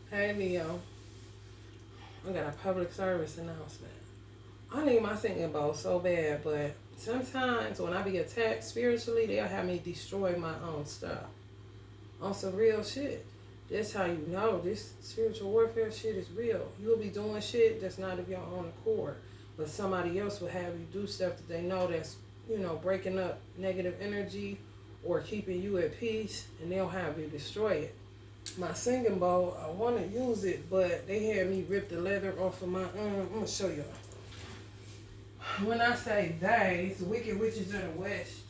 Hey Leo, I got a public service announcement. I need my singing bowl so bad, but sometimes when I be attacked spiritually, they'll have me destroy my own stuff on some real shit. That's how you know this spiritual warfare shit is real. You'll be doing shit that's not of your own accord, but somebody else will have you do stuff that they know that's, breaking up negative energy or keeping you at peace, and they'll have you destroy it. My singing bowl, I want to use it, but they had me rip the leather off of my arm. I'm going to show y'all. When I say they, it's the Wicked Witches of the West.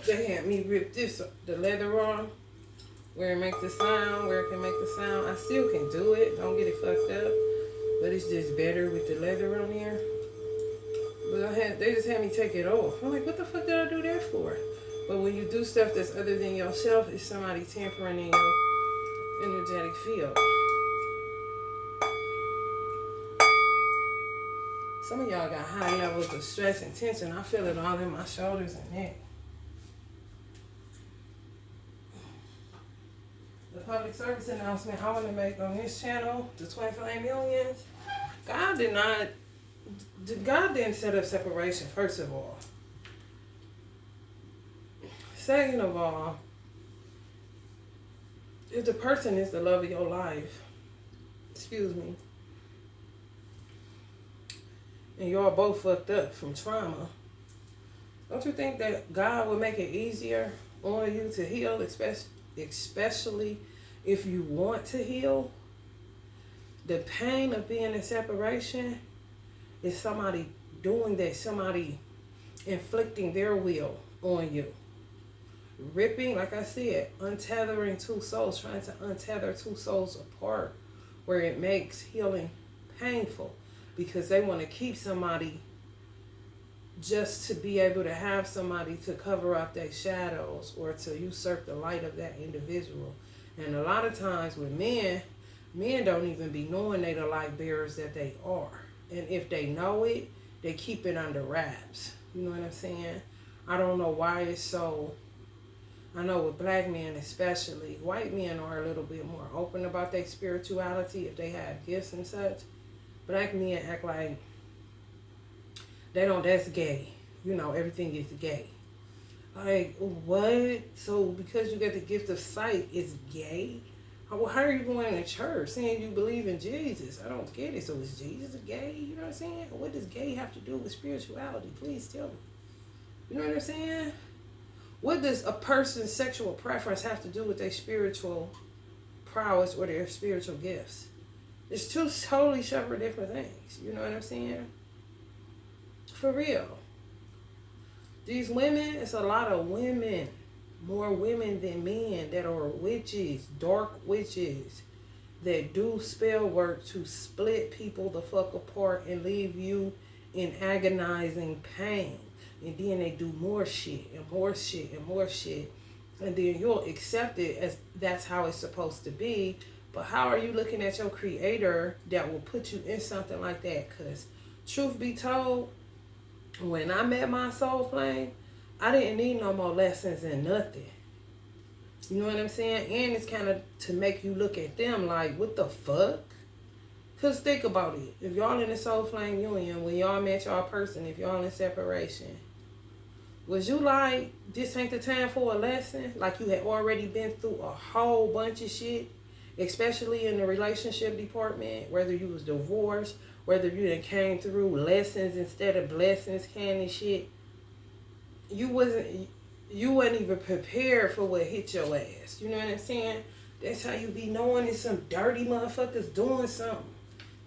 They had me rip the leather off, where it makes the sound, where it can make the sound. I still can do it. Don't get it fucked up. But it's just better with the leather on there. But they just had me take it off. I'm like, what the fuck did I do that for? But when you do stuff that's other than yourself, it's somebody tampering in your energetic field. Some of y'all got high levels of stress and tension. I feel it all in my shoulders and neck. The public service announcement I want to make on this channel, the Twin Flame Millions, God didn't set up separation, first of all. Second of all, if the person is the love of your life, excuse me, and y'all both fucked up from trauma, don't you think that God would make it easier on you to heal, especially if you want to heal? The pain of being in separation is somebody doing that, somebody inflicting their will on you. Ripping, like I said, untethering two souls, trying to untether two souls apart, where it makes healing painful because they want to keep somebody just to be able to have somebody to cover up their shadows or to usurp the light of that individual. And a lot of times with men don't even be knowing they the light bearers that they are. And if they know it, they keep it under wraps. You know what I'm saying? I don't know why it's so. I know with black men especially, white men are a little bit more open about their spirituality if they have gifts and such. Black men act like that's gay. Everything is gay. Like, what? So because you got the gift of sight, it's gay? How are you going to church saying you believe in Jesus? I don't get it. So is Jesus gay? You know what I'm saying? What does gay have to do with spirituality? Please tell me. You know what I'm saying? What does a person's sexual preference have to do with their spiritual prowess or their spiritual gifts? It's two totally separate different things. You know what I'm saying? For real. These women, it's a lot of women, more women than men that are witches, dark witches, that do spell work to split people the fuck apart and leave you in agonizing pain. And then they do more shit and more shit and more shit. And then you'll accept it as that's how it's supposed to be. But how are you looking at your creator that will put you in something like that? Because truth be told, when I met my soul flame, I didn't need no more lessons and nothing. You know what I'm saying? And it's kind of to make you look at them like, what the fuck? Because think about it. If y'all in a soul flame union, when y'all met y'all person, if y'all in separation, was you like, this ain't the time for a lesson? Like you had already been through a whole bunch of shit, especially in the relationship department, whether you was divorced, whether you done came through lessons instead of blessings, kind of shit. You wasn't even prepared for what hit your ass. You know what I'm saying? That's how you be knowing it's some dirty motherfuckers doing something.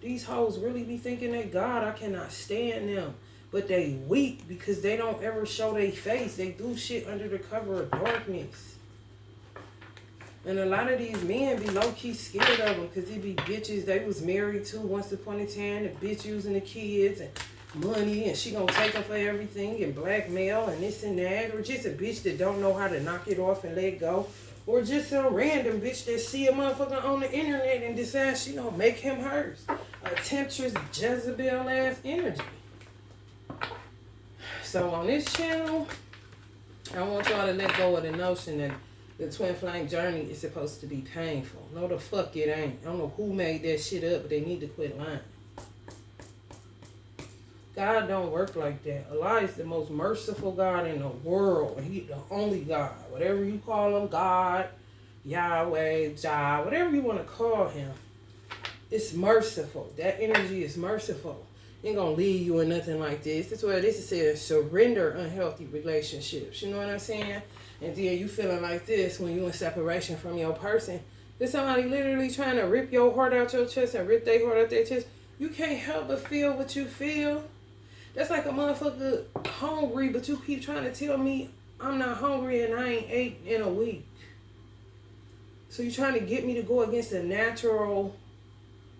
These hoes really be thinking that God, I cannot stand them. But they weak because they don't ever show their face. They do shit under the cover of darkness. And a lot of these men be low-key scared of them because they be bitches they was married to once upon a time. The bitch using the kids and money and she gonna take them for everything and blackmail and this and that. Or just a bitch that don't know how to knock it off and let go. Or just some random bitch that see a motherfucker on the internet and decides she gonna make him hers. A temptress Jezebel-ass energy. So on this channel, I want y'all to let go of the notion that The twin flame journey is supposed to be painful. No, the fuck it ain't. I don't know who made that shit up, but they need to quit lying. God don't work like that. Allah is the most merciful God in the world. He's the only God. Whatever you call him, God, Yahweh, Jah, whatever you want to call him, it's merciful. That energy is merciful. Ain't gonna leave you in nothing like this. That's why this is saying surrender unhealthy relationships. You know what I'm saying? And then you feeling like this when you in separation from your person. There's somebody literally trying to rip your heart out your chest and rip their heart out their chest. You can't help but feel what you feel. That's like a motherfucker hungry, but you keep trying to tell me I'm not hungry and I ain't ate in a week. So you're trying to get me to go against the natural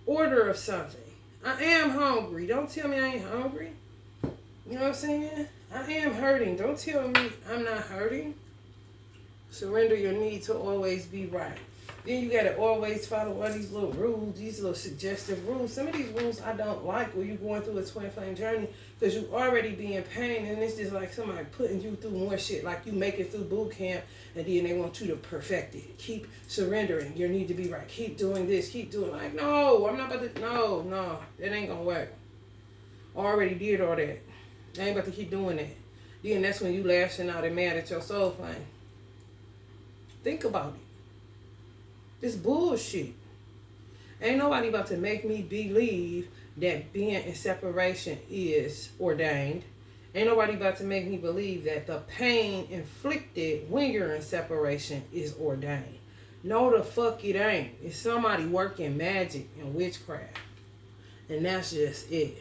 order of something. I am hungry. Don't tell me I ain't hungry. You know what I'm saying? I am hurting. Don't tell me I'm not hurting. Surrender your need to always be right. Then you gotta always follow all these little rules, these little suggestive rules. Some of these rules I don't like when you're going through a twin flame journey because you already be in pain and it's just like somebody putting you through more shit. Like you make it through boot camp and then they want you to perfect it. Keep surrendering. Your need to be right. Keep doing this. Keep doing like, no, I'm not about to, no, that ain't gonna work. I already did all that. I ain't about to keep doing that. Then that's when you lashing out and mad at your soul flame. Think about it. This bullshit. Ain't nobody about to make me believe that being in separation is ordained. Ain't nobody about to make me believe that the pain inflicted when you're in separation is ordained. No, the fuck it ain't. It's somebody working magic and witchcraft. And that's just it.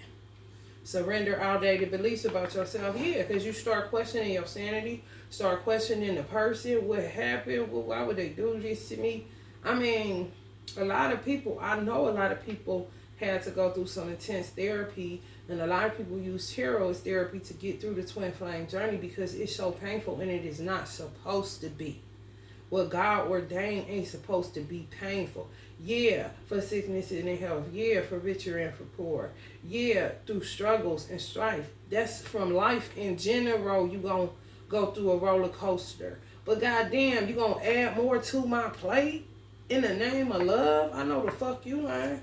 Surrender outdated beliefs about yourself. Yeah, because you start questioning your sanity. Start questioning the person. What happened? Well, why would they do this to me? I mean, a lot of people, I know a lot of people had to go through some intense therapy, and a lot of people use tarot as therapy to get through the twin flame journey because it's so painful and it is not supposed to be. What God ordained ain't supposed to be painful. Yeah, for sickness and in health. Yeah, for richer and for poor. Yeah, through struggles and strife. That's from life in general. You gonna go through a roller coaster. But goddamn, you gonna add more to my plate? In the name of love, I know the fuck you lying.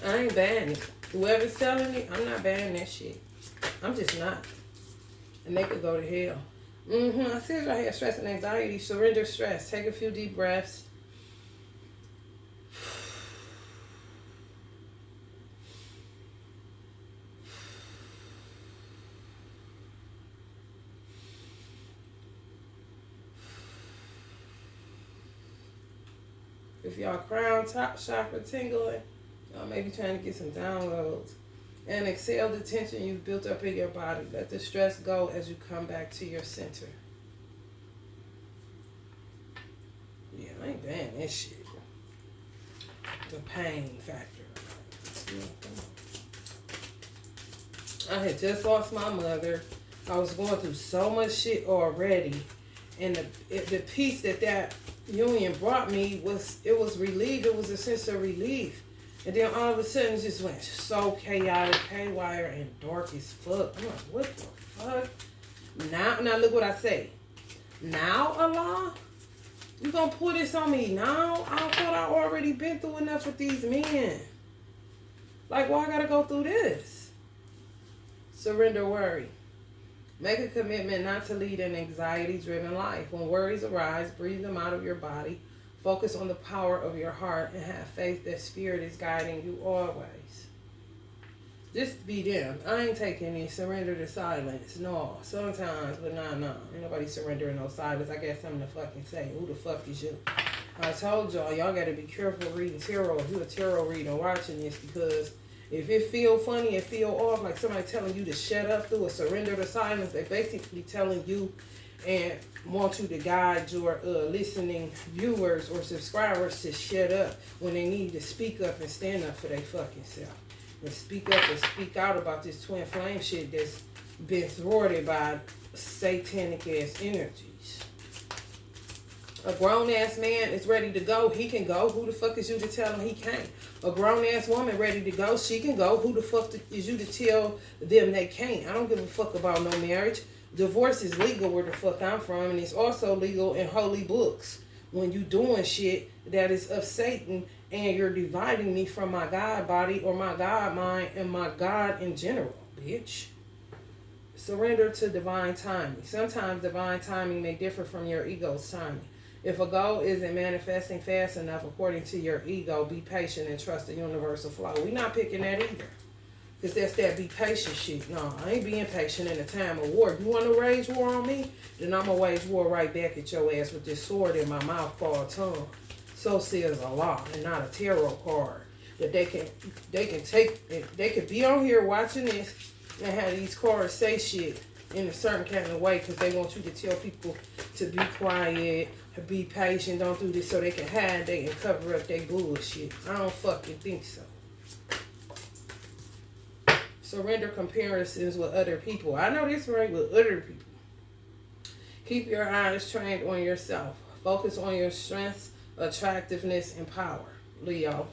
I ain't buying it. Whoever's selling it, I'm not buying that shit. I'm just not. And they could go to hell. I said right here, stress and anxiety. Surrender stress. Take a few deep breaths. If y'all crown top chakra tingling, y'all may be trying to get some downloads. And exhale the tension you've built up in your body. Let the stress go as you come back to your center. Yeah, I ain't buying this shit. The pain factor. I had just lost my mother. I was going through so much shit already. And the peace that union brought me was relief. It was a sense of relief. And then all of a sudden it just went so chaotic, haywire, and dark as fuck. I'm like, what the fuck? Now look what I say. Now, Allah, you gonna pull this on me now? I thought I already been through enough with these men. Like, why I gotta go through this? Surrender worry. Make a commitment not to lead an anxiety-driven life. When worries arise, breathe them out of your body. Focus on the power of your heart and have faith that Spirit is guiding you always. Just be them. I ain't taking any surrender to silence. No, sometimes, but no. Ain't nobody surrendering no silence. I got something to fucking say. Who the fuck is you? I told y'all got to be careful reading tarot. If you're a tarot reader watching this, because if it feel funny, it feel off, like somebody telling you to shut up through a surrender to silence, they basically telling you and want you to guide your listening viewers or subscribers to shut up when they need to speak up and stand up for their fucking self. And speak up and speak out about this twin flame shit that's been thwarted by satanic ass energies. A grown ass man is ready to go. He can go. Who the fuck is you to tell him he can't? A grown ass woman ready to go. She can go. Who the fuck is you to tell them they can't? I don't give a fuck about no marriage. Divorce is legal where the fuck I'm from, and it's also legal in holy books. When you doing shit that is of Satan and you're dividing me from my God body or my God mind and my God in general, bitch. Surrender to divine timing. Sometimes divine timing may differ from your ego's timing. If a goal isn't manifesting fast enough according to your ego, be patient and trust the universal flow. We're not picking that either. Because that's that be patient shit. No, I ain't being patient in a time of war. You want to wage war on me? Then I'm going to wage war right back at your ass with this sword in my mouth called tongue. So says Allah, and not a tarot card. That they can take, they could be on here watching this and have these cards say shit in a certain kind of way because they want you to tell people to be quiet, to be patient, don't do this so they can hide, they can cover up their bullshit. I don't fucking think so. Surrender comparisons with other people. I know this right, with other people. Keep your eyes trained on yourself. Focus on your strengths, attractiveness, and power. Leo.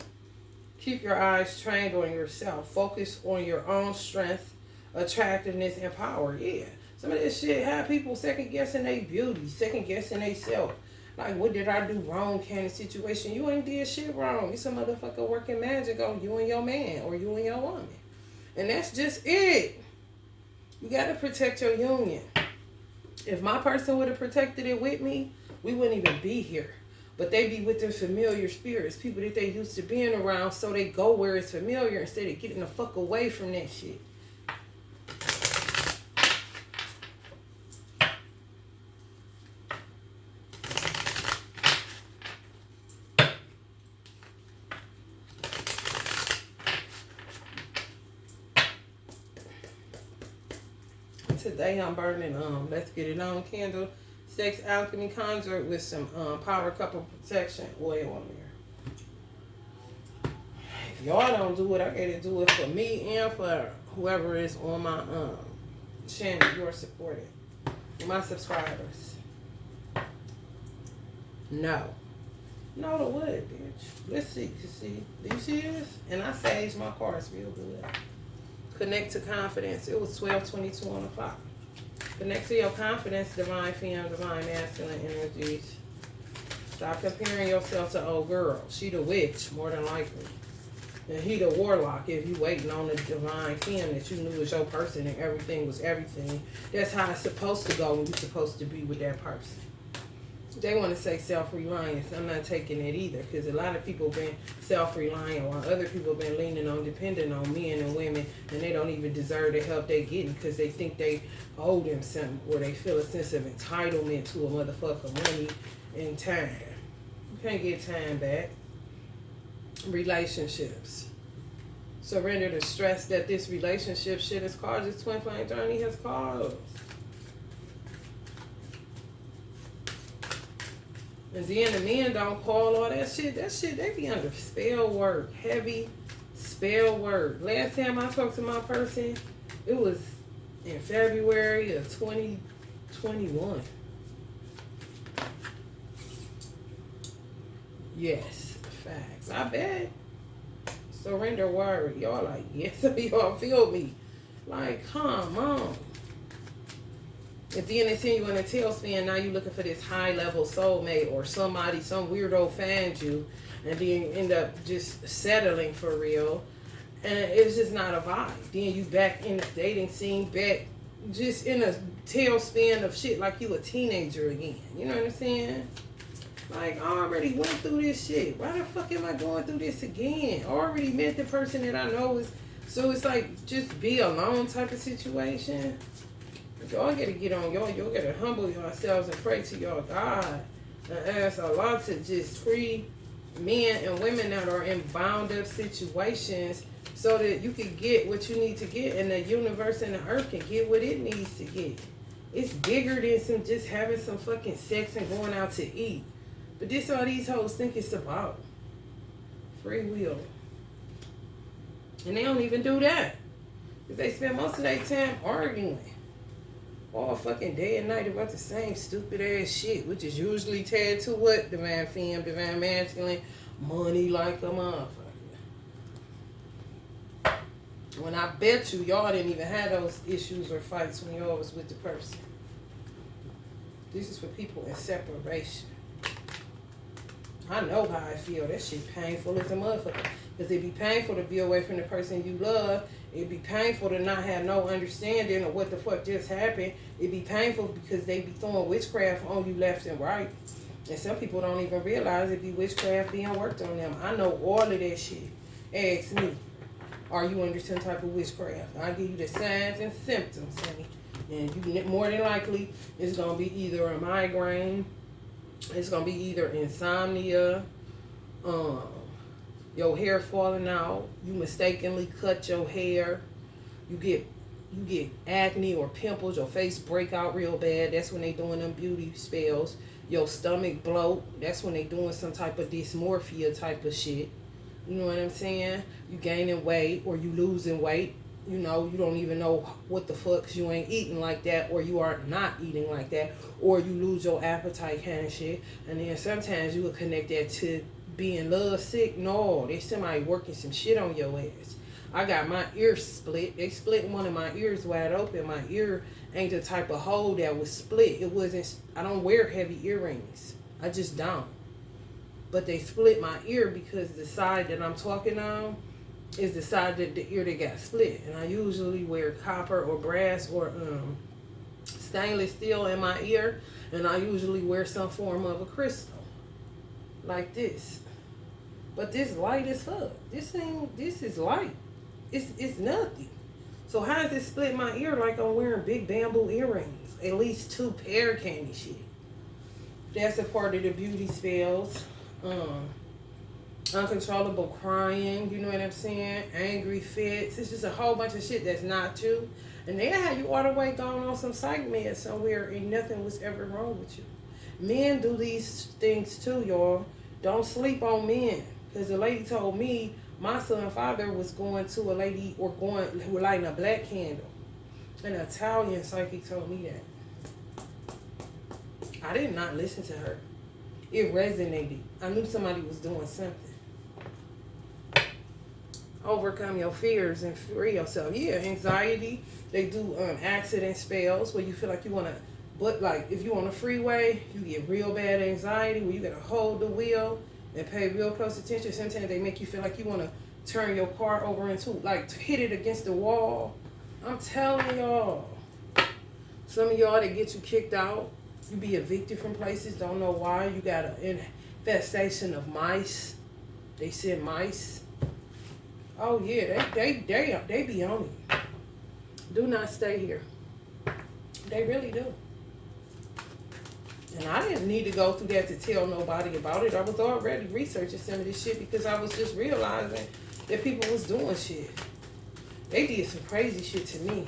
Keep your eyes trained on yourself. Focus on your own strength, attractiveness, and power. Yeah. Some of this shit have people second guessing their beauty, second guessing they self. Like, what did I do wrong kind of situation? You ain't did shit wrong. You some motherfucker working magic on you and your man or you and your woman. And that's just it. You got to protect your union. If my person would have protected it with me, we wouldn't even be here. But they be with their familiar spirits, people that they used to being around, so they go where it's familiar instead of getting the fuck away from that shit. Today I'm burning Let's Get It On candle, Sex Alchemy Conjure with some Power Couple Protection oil on there. If y'all don't do it, I gotta do it for me and for whoever is on my channel you're supporting. My subscribers. No. No to what, bitch? Let's see. Do you see this? And I saged my cards real good. Connect to confidence. It was 12:22 on the clock. Connect to your confidence, divine femme, divine masculine energies. Stop comparing yourself to old girl. She the witch, more than likely. And he the warlock if you waiting on the divine femme that you knew was your person and everything was everything. That's how it's supposed to go when you're supposed to be with that person. They want to say self-reliance. I'm not taking it either because a lot of people been self-reliant while other people been leaning on, depending on men and women, and they don't even deserve the help they getting because they think they owe them something or they feel a sense of entitlement to a motherfucker money and time. You can't get time back. Relationships. Surrender the stress that this relationship shit has caused, this twin flame journey has caused. And then the men don't call all that shit. That shit, they be under spell work. Heavy spell work. Last time I talked to my person, it was in February of 2021. Yes, facts. I bet. Surrender worry. Y'all like, yes, y'all feel me. Like, come on. And then they send you in a tailspin. Now you're looking for this high-level soulmate or somebody, some weirdo finds you, and then you end up just settling for real. And it's just not a vibe. Then you back in the dating scene, back just in a tailspin of shit like you a teenager again. You know what I'm saying? Like, I already went through this shit. Why the fuck am I going through this again? I already met the person that I know is... So it's like, just be alone type of situation. Y'all gotta get on y'all gotta humble yourselves and pray to your God and ask Allah to just free men and women that are in bound up situations so that you can get what you need to get and the universe and the earth can get what it needs to get. It's bigger than some just having some fucking sex and going out to eat. But this all these hoes think it's about. Free will. And they don't even do that. Because they spend most of their time arguing. All fucking day and night about the same stupid ass shit, which is usually tied to what? Divine femme, divine masculine, money like a motherfucker. When I bet you, y'all didn't even have those issues or fights when y'all was with the person. This is for people in separation. I know how I feel. That shit painful as a motherfucker. Because it'd be painful to be away from the person you love. It'd be painful to not have no understanding of what the fuck just happened. It'd be painful because they be throwing witchcraft on you left and right. And some people don't even realize it be witchcraft being worked on them. I know all of that shit. Ask me. Are you under some type of witchcraft? I'll give you the signs and symptoms, honey. And you more than likely, it's going to be either a migraine. It's going to be either insomnia. Your hair falling out. You mistakenly cut your hair. You get acne or pimples. Your face break out real bad. That's when they doing them beauty spells. Your stomach bloat. That's when they doing some type of dysmorphia type of shit. You know what I'm saying? You gaining weight or you losing weight. You know, you don't even know what the fuck you ain't eating like that, or you are not eating like that, or you lose your appetite kind of shit. And then sometimes you would connect that to being love sick. No, there's somebody working some shit on your ass. I got my ear split. They split one of my ears wide open. My ear ain't the type of hole that was split. It wasn't, I don't wear heavy earrings. I just don't. But they split my ear because the side that I'm talking on is the side that the ear that got split. And I usually wear copper or brass or stainless steel in my ear. And I usually wear some form of a crystal. Like this. But this light as fuck. This is light. It's nothing. So how does it split my ear like I'm wearing big bamboo earrings? At least 2 pair candy shit. That's a part of the beauty spells. Uncontrollable crying, you know what I'm saying? Angry fits. It's just a whole bunch of shit that's not you. And they had you all the way gone on some psych meds somewhere and nothing was ever wrong with you. Men do these things too, y'all. Don't sleep on men. Because the lady told me my son's father was going to a lady or lighting a black candle. An Italian psychic told me that. I did not listen to her. It resonated. I knew somebody was doing something. Overcome your fears and free yourself. Yeah, anxiety. They do accident spells where you feel like you want to, but like if you on a freeway, you get real bad anxiety where you got to hold the wheel and pay real close attention. Sometimes they make you feel like you want to turn your car over into, like hit it against the wall. I'm telling y'all. Some of y'all that get you kicked out, you be evicted from places, don't know why. You got an infestation of mice. They send mice. Oh yeah, they be on you. Do not stay here. They really do. And I didn't need to go through that to tell nobody about it. I was already researching some of this shit because I was just realizing that people was doing shit. They did some crazy shit to me.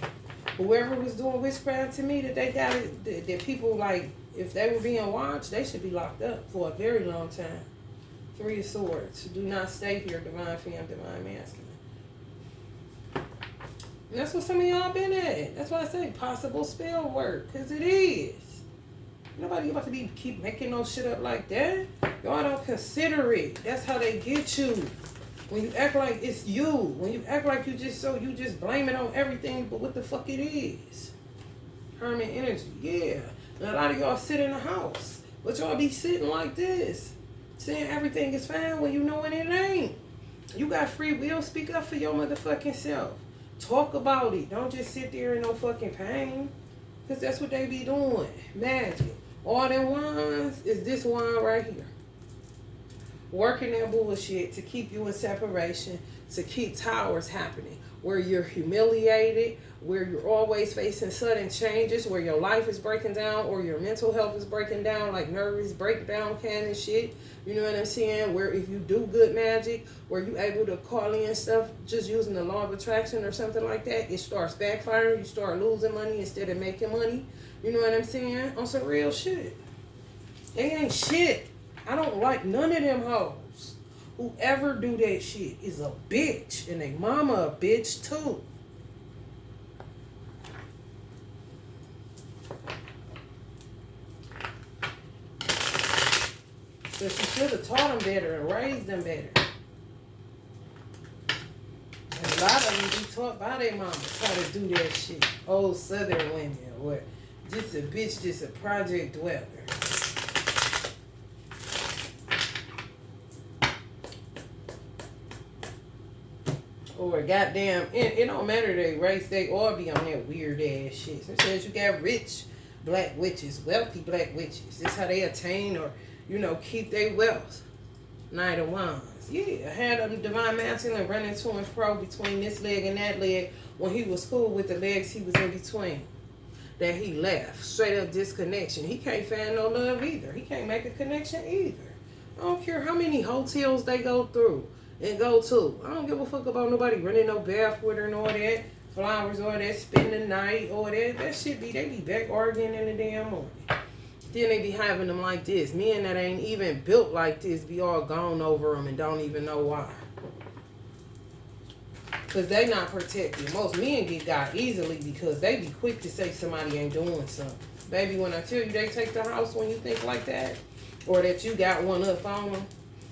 Whoever was doing witchcraft to me, that they got it, that people like, if they were being watched, they should be locked up for a very long time. 3 of Swords. Do not stay here, Divine Femme, Divine Masculine. And that's what some of y'all been at. That's why I say possible spell work, because it is. Nobody about to keep making no shit up like that. Y'all don't consider it. That's how they get you. When you act like it's you. When you act like you just blame it on everything but what the fuck it is. Hermit energy, yeah. And a lot of y'all sit in the house. But y'all be sitting like this. Saying everything is fine when you know when it ain't. You got free will. Speak up for your motherfucking self. Talk about it. Don't just sit there in no fucking pain. Because that's what they be doing. Magic. All them wands is this wand right here. Working that bullshit to keep you in separation. To keep towers happening. Where you're humiliated. Where you're always facing sudden changes. Where your life is breaking down. Or your mental health is breaking down. Like nervous breakdown kind of shit. You know what I'm saying? Where if you do good magic. Where you able to call in stuff. Just using the law of attraction or something like that. It starts backfiring. You start losing money instead of making money. You know what I'm saying? On some real shit. They ain't shit. I don't like none of them hoes. Whoever do that shit is a bitch. And they mama a bitch too. So she should have taught them better and raised them better. And a lot of them be taught by their mamas how to do that shit. Old Southern women or This a bitch, this a project dweller. Or goddamn, it don't matter their race, they all be on that weird ass shit. It says you got rich black witches, wealthy black witches. This how they attain or, keep their wealth. Knight of Wands. Yeah, I had a divine masculine running to and fro between this leg and that leg when he was cool with the legs he was in between. That he left. Straight up disconnection. He can't find no love either. He can't make a connection either. I don't care how many hotels they go through and go to. I don't give a fuck about nobody running no bath with her and all that. Flowers, all that, spend the night, all that. That shit they be back arguing in the damn morning. Then they be having them like this. Men that ain't even built like this be all gone over them and don't even know why. Because they not protected. Most men get got easily because they be quick to say somebody ain't doing something. Baby, when I tell you they take the house when you think like that, or that you got one up on them,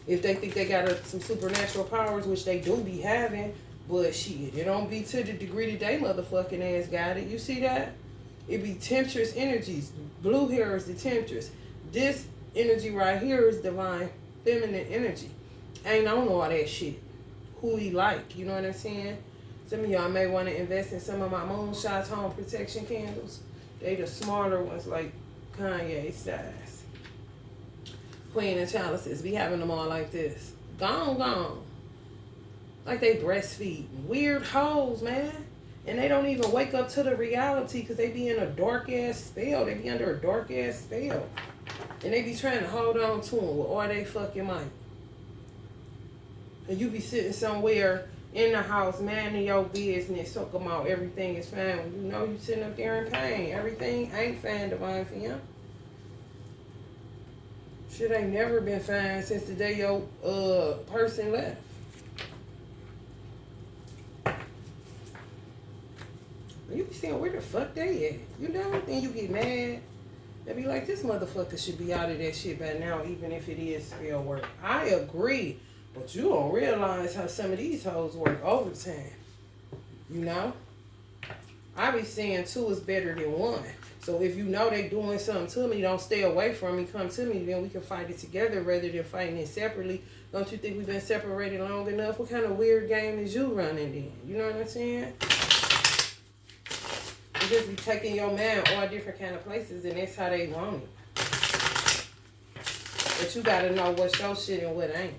if they think they got some supernatural powers, which they do be having, but shit, it don't be to the degree that they motherfucking ass got it. You see that? It be temptress energies. Blue hair is the temptress. This energy right here is divine feminine energy. Ain't on all that shit. Who he like, you know what I'm saying? Some of y'all may want to invest in some of my Moonshots home protection candles. They the smaller ones like Kanye styles. Queen of Chalices, be having them all like this. Gone. Like they breastfeed. Weird hoes, man. And they don't even wake up to the reality because they be in a dark ass spell. They be under a dark ass spell. And they be trying to hold on to them with all they fucking might. And you be sitting somewhere in the house, minding your business, talking about everything is fine. When you know you sitting up there in pain. Everything ain't fine, divine femme. Shit ain't never been fine since the day your person left. You be saying, where the fuck they at? You know? Then you get mad. They be like, this motherfucker should be out of that shit by now, even if it is spell work. I agree. But you don't realize how some of these hoes work overtime. You know? I be saying two is better than one. So if you know they doing something to me, don't stay away from me. Come to me, then we can fight it together rather than fighting it separately. Don't you think we've been separated long enough? What kind of weird game is you running in? You know what I'm saying? You just be taking your man all different kind of places, and that's how they want it. But you gotta know what's your shit and what ain't.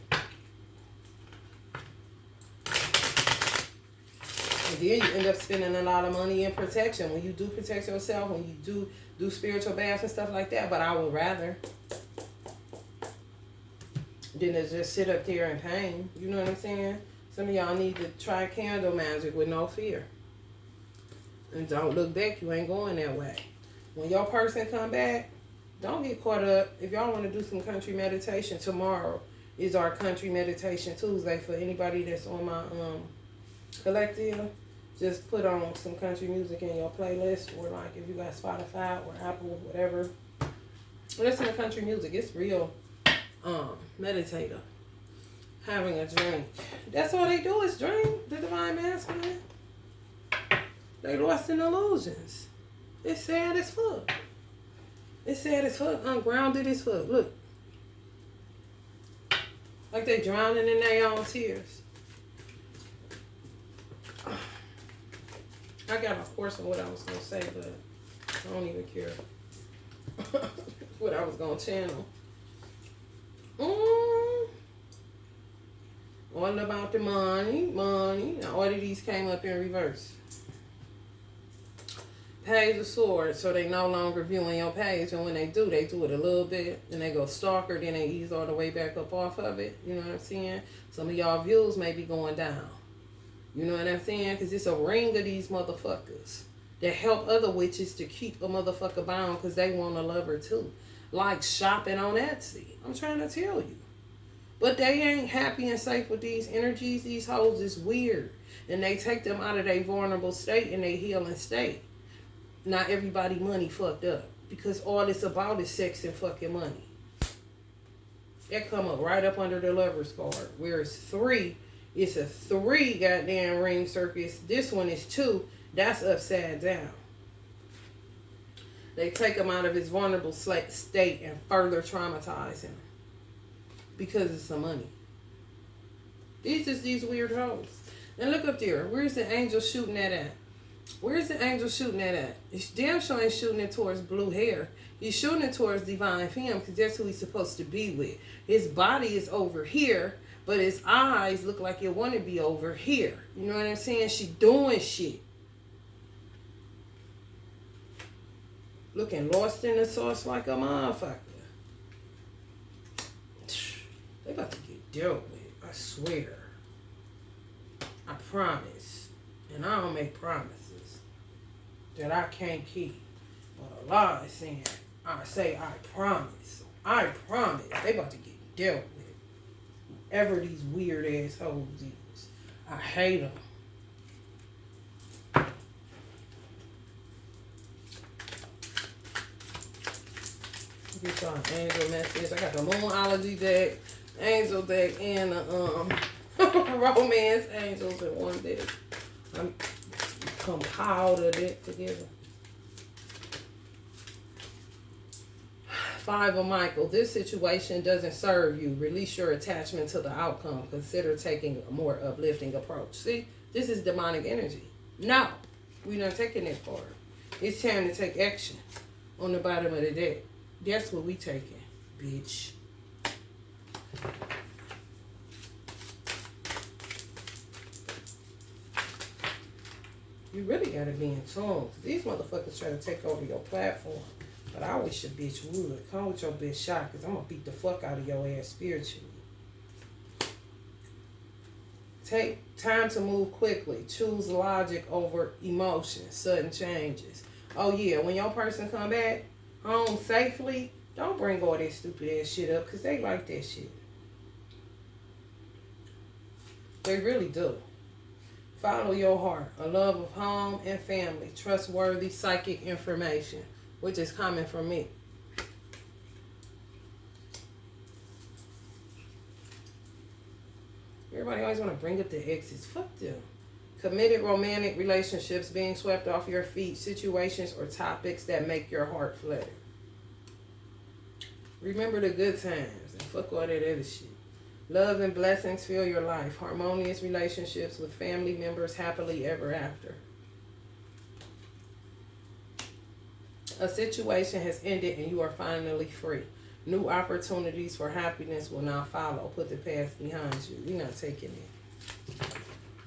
And then you end up spending a lot of money in protection when you do protect yourself, when you do spiritual baths and stuff like that. But I would rather than to just sit up there in pain. You know what I'm saying? Some of y'all need to try candle magic with no fear. And don't look back, you ain't going that way. When your person come back, don't get caught up. If y'all want to do some country meditation, tomorrow is our country meditation Tuesday for anybody that's on my collective. Just put on some country music in your playlist, or like if you got Spotify or Apple, whatever. Listen to country music. It's real meditative. Having a drink. That's all they do is drink, the divine masculine. They lost in illusions. It's sad as fuck. It's sad as fuck. Ungrounded as fuck. Look. Like they drowning in their own tears. I got a course on what I was going to say, but I don't even care what I was going to channel. All about the money. Now, all of these came up in reverse. Page of Swords, so they no longer viewing your page, and when they do it a little bit, and they go stalker, then they ease all the way back up off of it. You know what I'm saying? Some of y'all views may be going down. You know what I'm saying? Because it's a ring of these motherfuckers that help other witches to keep a motherfucker bound because they want to love her too. Like shopping on Etsy. I'm trying to tell you. But they ain't happy and safe with these energies. These hoes is weird. And they take them out of their vulnerable state and their healing state. Not everybody money fucked up. Because all it's about is sex and fucking money. That come up right up under the lover's card. Whereas 3, it's a 3 goddamn ring circus. This one is 2. That's upside down. They take him out of his vulnerable state and further traumatize him because of some money. These just these weird hoes. And look up there. Where's the angel shooting that at? Where's the angel shooting that at? It's damn sure ain't shooting it towards blue hair. He's shooting it towards divine femme because that's who he's supposed to be with. His body is over here, but his eyes look like it want to be over here. You know what I'm saying? She doing shit. Looking lost in the sauce like a motherfucker. They about to get dealt with. I swear. I promise. And I don't make promises that I can't keep. But Allah is saying, I say I promise. I promise. They about to get dealt with. Whoever these weird ass hoes is. I hate them. Get y'all an angel message. I got the Moonology deck, angel deck, and the romance angels in one deck. I'm compiled a deck together. 5 of Michael. This situation doesn't serve you. Release your attachment to the outcome. Consider taking a more uplifting approach. See, this is demonic energy. No, we're not taking it far. It's time to take action on the bottom of the deck. That's what we taking, bitch. You really gotta be in tune. These motherfuckers try to take over your platform. But I wish a bitch would. Come with your bitch shot, because I'm gonna beat the fuck out of your ass spiritually. Take time to move quickly. Choose logic over emotion. Sudden changes. Oh yeah, when your person come back home safely, don't bring all that stupid ass shit up, because they like that shit. They really do. Follow your heart. A love of home and family. Trustworthy psychic information, which is coming from me. Everybody always want to bring up the exes. Fuck them. Committed romantic relationships, being swept off your feet, situations or topics that make your heart flutter. Remember the good times and fuck all that other shit. Love and blessings fill your life. Harmonious relationships with family members happily ever after. A situation has ended and you are finally free. New opportunities for happiness will now follow. Put the past behind you. We're not taking it.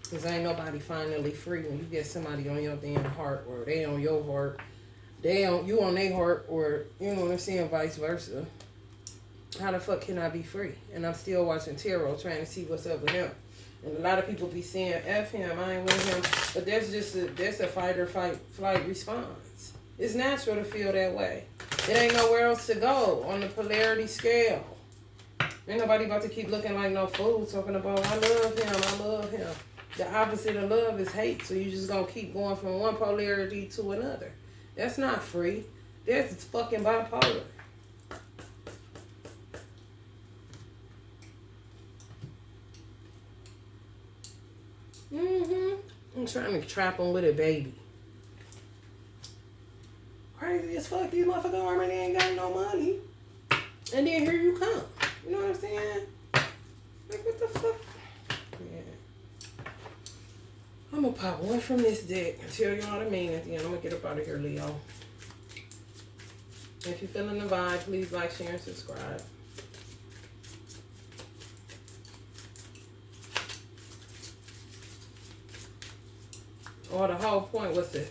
Because ain't nobody finally free when you get somebody on your damn heart, or they on your heart. You on their heart, or you know what I'm saying, vice versa. How the fuck can I be free? And I'm still watching tarot, trying to see what's up with him. And a lot of people be saying, F him, I ain't with him. But that's a fight or flight response. It's natural to feel that way. It ain't nowhere else to go on the polarity scale. Ain't nobody about to keep looking like no fool talking about, I love him. The opposite of love is hate. So you just gonna keep going from one polarity to another. That's not free. That's fucking bipolar. I'm trying to trap him with a baby. Crazy as fuck. These motherfuckers already ain't got no money. And then here you come. You know what I'm saying? Like, what the fuck? Yeah. I'm gonna pop one from this deck and tell y'all what I mean at the end. I'm gonna get up out of here, Leo. If you're feeling the vibe, please like, share, and subscribe. Or the whole point was to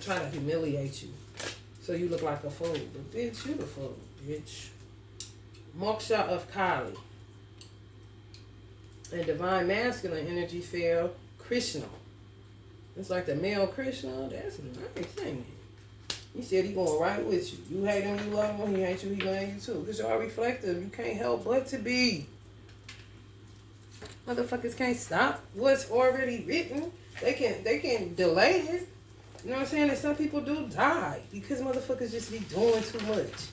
try to humiliate you. So you look like a fool. But bitch, you the fool, bitch. Moksha of Kali. And divine masculine energy fell Krishna. It's like the male Krishna. That's a nice thing. He said he going right with you. You hate him, you love him. He hates you, he love you too. Because y'all reflective. You can't help but to be. Motherfuckers can't stop what's already written. They can delay it. You know what I'm saying? And some people do die because motherfuckers just be doing too much.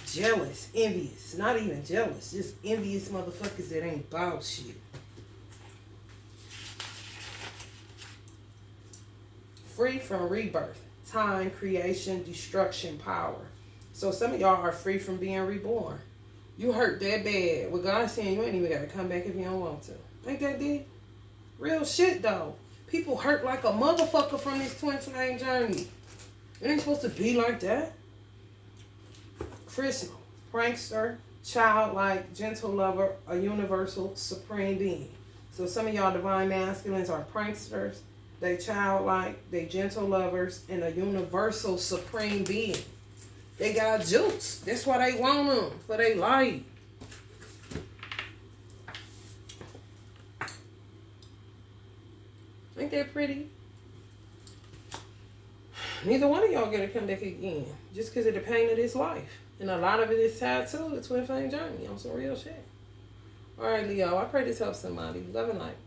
Jealous, envious. Not even jealous. Just envious motherfuckers that ain't about shit. Free from rebirth. time, creation, destruction, power. So some of y'all are free from being reborn. You hurt that bad. With God saying you ain't even got to come back if you don't want to. Ain't that deep? Real shit though. People hurt like a motherfucker from this twin flame journey. It ain't supposed to be like that. Crystal, prankster, childlike, gentle lover, a universal supreme being. So some of y'all divine masculines are pranksters. They childlike, they gentle lovers, and a universal supreme being. They got juice. That's why they want them, for they light. Ain't that pretty? Neither one of y'all gonna come back again just because of the pain of this life. And a lot of it is tied to the twin flame journey on some real shit. All right, Leo, I pray this helps somebody. Love and light.